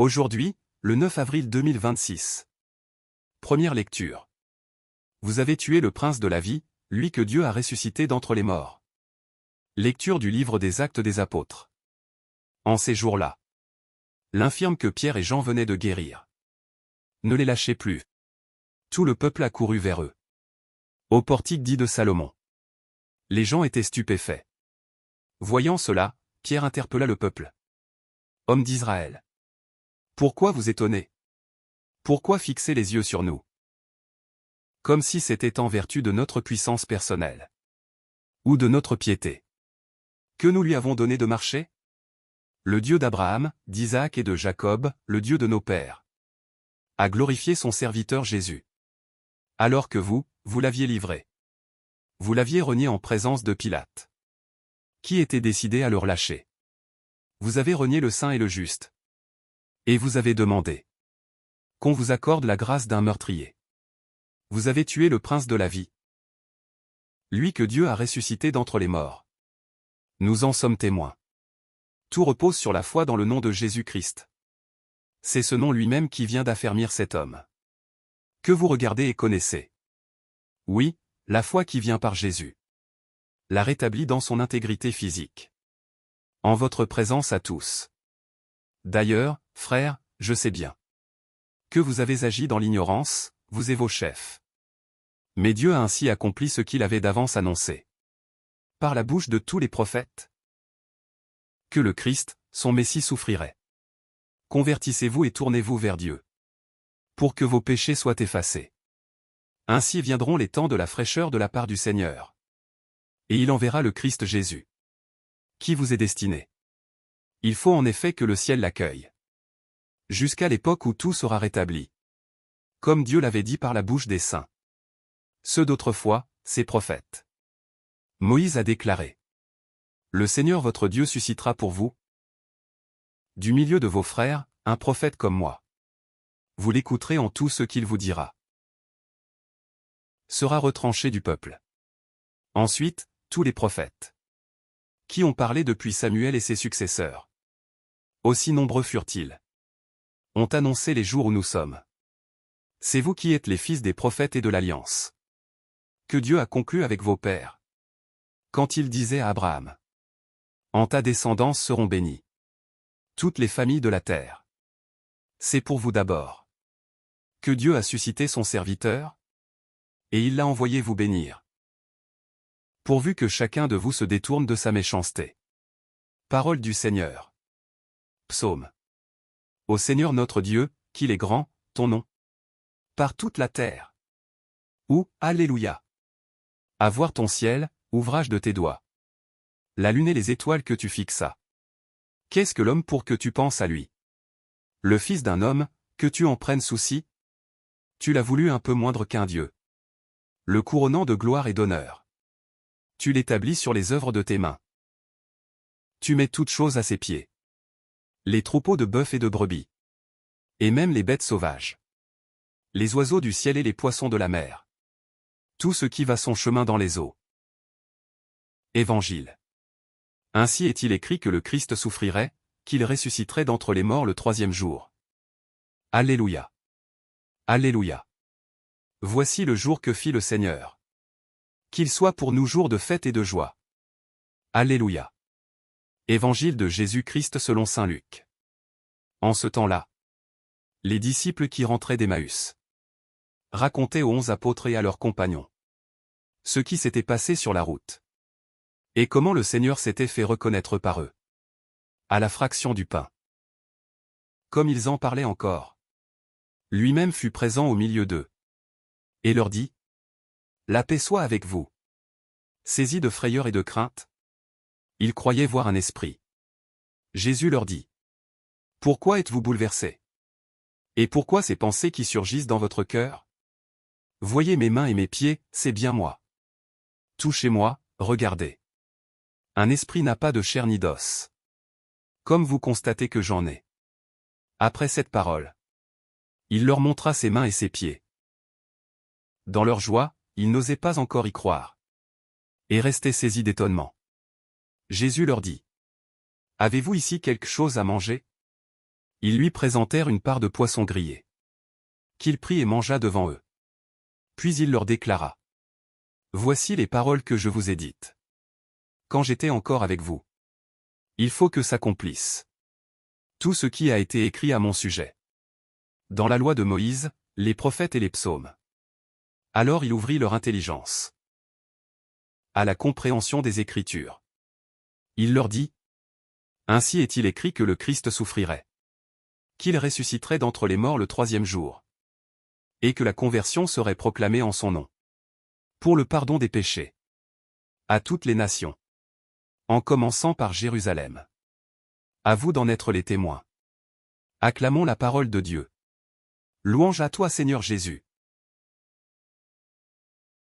Aujourd'hui, le 9 avril 2026. Première lecture. Vous avez tué le prince de la vie, lui que Dieu a ressuscité d'entre les morts. Lecture du livre des Actes des Apôtres. En ces jours-là, l'infirme que Pierre et Jean venaient de guérir ne les lâchez plus. Tout le peuple accourut vers eux. Au portique dit de Salomon. Les gens étaient stupéfaits. Voyant cela, Pierre interpella le peuple. Hommes d'Israël, pourquoi vous étonnez? Pourquoi fixer les yeux sur nous? Comme si c'était en vertu de notre puissance personnelle ou de notre piété que nous lui avons donné de marcher? Le Dieu d'Abraham, d'Isaac et de Jacob, le Dieu de nos pères, a glorifié son serviteur Jésus. Alors que vous l'aviez livré. Vous l'aviez renié en présence de Pilate, qui était décidé à le relâcher. Vous avez renié le saint et le juste. Et vous avez demandé qu'on vous accorde la grâce d'un meurtrier. Vous avez tué le prince de la vie, lui que Dieu a ressuscité d'entre les morts. Nous en sommes témoins. Tout repose sur la foi dans le nom de Jésus-Christ. C'est ce nom lui-même qui vient d'affermir cet homme que vous regardez et connaissez. Oui, la foi qui vient par Jésus l'a rétabli dans son intégrité physique. En votre présence à tous. D'ailleurs, frères, je sais bien que vous avez agi dans l'ignorance, vous et vos chefs. Mais Dieu a ainsi accompli ce qu'il avait d'avance annoncé par la bouche de tous les prophètes, que le Christ, son Messie souffrirait. Convertissez-vous et tournez-vous vers Dieu, pour que vos péchés soient effacés. Ainsi viendront les temps de la fraîcheur de la part du Seigneur. Et il enverra le Christ Jésus, qui vous est destiné. Il faut en effet que le ciel l'accueille, jusqu'à l'époque où tout sera rétabli, comme Dieu l'avait dit par la bouche des saints. Ceux d'autrefois, ses prophètes. Moïse a déclaré. Le Seigneur votre Dieu suscitera pour vous, du milieu de vos frères, un prophète comme moi. Vous l'écouterez en tout ce qu'il vous dira. Sera retranché du peuple. Ensuite, tous les prophètes qui ont parlé depuis Samuel et ses successeurs, aussi nombreux furent-ils, ont annoncé les jours où nous sommes. C'est vous qui êtes les fils des prophètes et de l'alliance que Dieu a conclue avec vos pères, quand il disait à Abraham: en ta descendance seront bénies toutes les familles de la terre. C'est pour vous d'abord que Dieu a suscité son serviteur, et il l'a envoyé vous bénir, pourvu que chacun de vous se détourne de sa méchanceté. Parole du Seigneur. Psaume. Ô Seigneur notre Dieu, qu'il est grand, ton nom, par toute la terre. Ou, Alléluia. À voir ton ciel, ouvrage de tes doigts. La lune et les étoiles que tu fixas. Qu'est-ce que l'homme pour que tu penses à lui? Le fils d'un homme, que tu en prennes souci? Tu l'as voulu un peu moindre qu'un Dieu, le couronnant de gloire et d'honneur. Tu l'établis sur les œuvres de tes mains. Tu mets toutes choses à ses pieds. Les troupeaux de bœufs et de brebis. Et même les bêtes sauvages. Les oiseaux du ciel et les poissons de la mer. Tout ce qui va son chemin dans les eaux. Évangile. Ainsi est-il écrit que le Christ souffrirait, qu'il ressusciterait d'entre les morts le troisième jour. Alléluia. Alléluia. Voici le jour que fit le Seigneur. Qu'il soit pour nous jour de fête et de joie. Alléluia. Évangile de Jésus-Christ selon saint Luc. En ce temps-là, les disciples qui rentraient d'Emmaüs racontaient aux 11 apôtres et à leurs compagnons ce qui s'était passé sur la route, et comment le Seigneur s'était fait reconnaître par eux, à la fraction du pain. Comme ils en parlaient encore, lui-même fut présent au milieu d'eux, et leur dit: la paix soit avec vous. Saisis de frayeur et de crainte, ils croyaient voir un esprit. Jésus leur dit: pourquoi êtes-vous bouleversés? Et pourquoi ces pensées qui surgissent dans votre cœur? Voyez mes mains et mes pieds, c'est bien moi. Touchez-moi, regardez. Un esprit n'a pas de chair ni d'os, comme vous constatez que j'en ai. Après cette parole, il leur montra ses mains et ses pieds. Dans leur joie, ils n'osaient pas encore y croire, et restaient saisis d'étonnement. Jésus leur dit: avez-vous ici quelque chose à manger? Ils lui présentèrent une part de poisson grillé, qu'il prit et mangea devant eux. Puis il leur déclara: Voici les paroles que je vous ai dites quand j'étais encore avec vous. Il faut que s'accomplisse tout ce qui a été écrit à mon sujet dans la loi de Moïse, les prophètes et les psaumes. Alors il ouvrit leur intelligence à la compréhension des Écritures. Il leur dit: Ainsi est-il écrit que le Christ souffrirait, qu'il ressusciterait d'entre les morts le 3e jour, et que la conversion serait proclamée en son nom, pour le pardon des péchés, à toutes les nations, en commençant par Jérusalem. À vous d'en être les témoins. Acclamons la parole de Dieu. Louange à toi Seigneur Jésus.